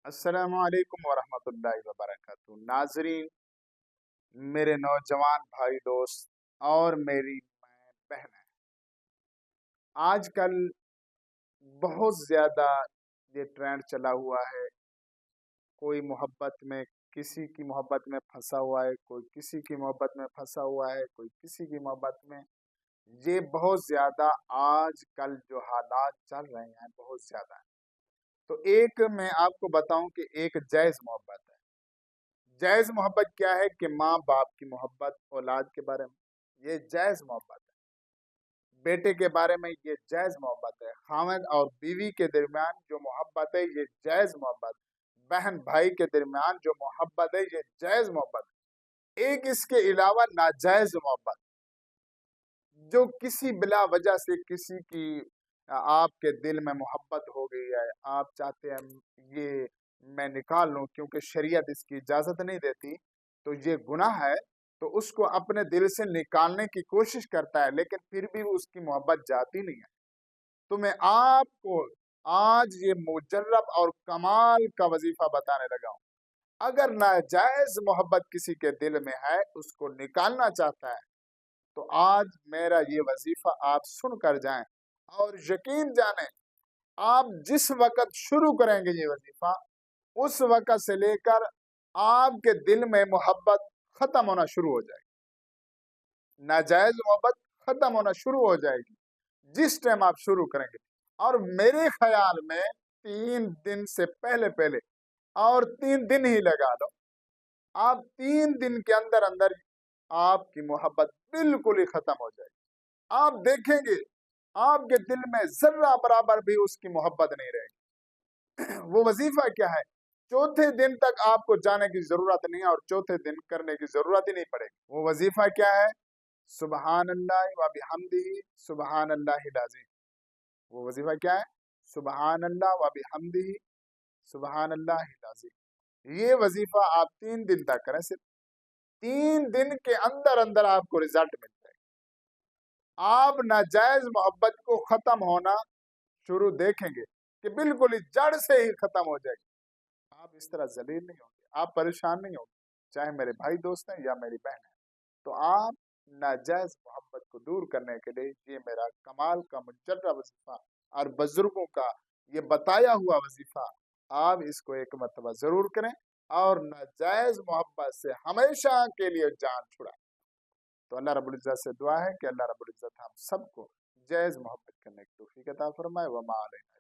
السلام علیکم ورحمۃ اللہ وبرکاتہ ناظرین، میرے نوجوان بھائی دوست اور میری بہنیں، آج کل بہت زیادہ یہ ٹرینڈ چلا ہوا ہے۔ کوئی محبت میں کسی کی محبت میں پھنسا ہوا ہے، کوئی کسی کی محبت میں پھنسا ہوا ہے، کوئی کسی کی محبت میں۔ یہ بہت زیادہ آج کل جو حالات چل رہے ہیں بہت زیادہ ہیں۔ تو ایک میں آپ کو بتاؤں کہ ایک جائز محبت ہے۔ جائز محبت کیا ہے کہ ماں باپ کی محبت اولاد کے بارے میں، یہ جائز محبت ہے۔ بیٹے کے بارے میں یہ جائز محبت ہے۔ خاوند اور بیوی کے درمیان جو محبت ہے یہ جائز محبت ہے۔ بہن بھائی کے درمیان جو محبت ہے یہ جائز محبت ہے۔ ایک اس کے علاوہ ناجائز محبت، جو کسی بلا وجہ سے کسی کی آپ کے دل میں محبت ہو گئی ہے، آپ چاہتے ہیں یہ میں نکال لوں کیونکہ شریعت اس کی اجازت نہیں دیتی، تو یہ گناہ ہے۔ تو اس کو اپنے دل سے نکالنے کی کوشش کرتا ہے، لیکن پھر بھی اس کی محبت جاتی نہیں ہے۔ تو میں آپ کو آج یہ مجرب اور کمال کا وظیفہ بتانے لگا ہوں۔ اگر ناجائز محبت کسی کے دل میں ہے، اس کو نکالنا چاہتا ہے، تو آج میرا یہ وظیفہ آپ سن کر جائیں، اور یقین جانیں آپ جس وقت شروع کریں گے یہ وظیفہ، اس وقت سے لے کر آپ کے دل میں محبت ختم ہونا شروع ہو جائے گی۔ ناجائز محبت ختم ہونا شروع ہو جائے گی جس ٹائم آپ شروع کریں گے۔ اور میرے خیال میں 3 دن سے پہلے اور 3 دن ہی لگا لو، آپ 3 دن کے اندر اندر آپ کی محبت بالکل ہی ختم ہو جائے گی۔ آپ دیکھیں گے آپ کے دل میں ذرہ برابر بھی اس کی محبت نہیں رہے گی۔ وہ وظیفہ کیا ہے؟ چوتھے دن تک آپ کو جانے کی ضرورت نہیں ہے، اور چوتھے دن کرنے کی ضرورت ہی نہیں پڑے گی۔ وہ وظیفہ کیا ہے؟ سبحان اللہ و بحمدہ سبحان اللہ العظیم۔ وہ وظیفہ کیا ہے؟ سبحان اللہ و بحمدہ سبحان اللہ العظیم۔ یہ وظیفہ آپ 3 دن تک کریں، صرف 3 دن کے اندر اندر آپ کو رزلٹ مل جائے گا۔ آپ ناجائز محبت کو ختم ہونا شروع دیکھیں گے کہ بالکل ہی جڑ سے ہی ختم ہو جائے گی۔ آپ اس طرح ذلیل نہیں ہوں گے، آپ پریشان نہیں ہوں گے، چاہے میرے بھائی دوست ہیں یا میری بہن ہے۔ تو آپ ناجائز محبت کو دور کرنے کے لیے یہ میرا کمال کا مجرہ وظیفہ اور بزرگوں کا یہ بتایا ہوا وظیفہ، آپ اس کو ایک مرتبہ ضرور کریں اور ناجائز محبت سے ہمیشہ کے لیے جان چھڑائیں۔ تو اللہ رب العزت سے دعا ہے کہ اللہ رب العزت ہم سب کو جائز محبت کرنے کی توفیق عطا فرمائے۔ وما علینا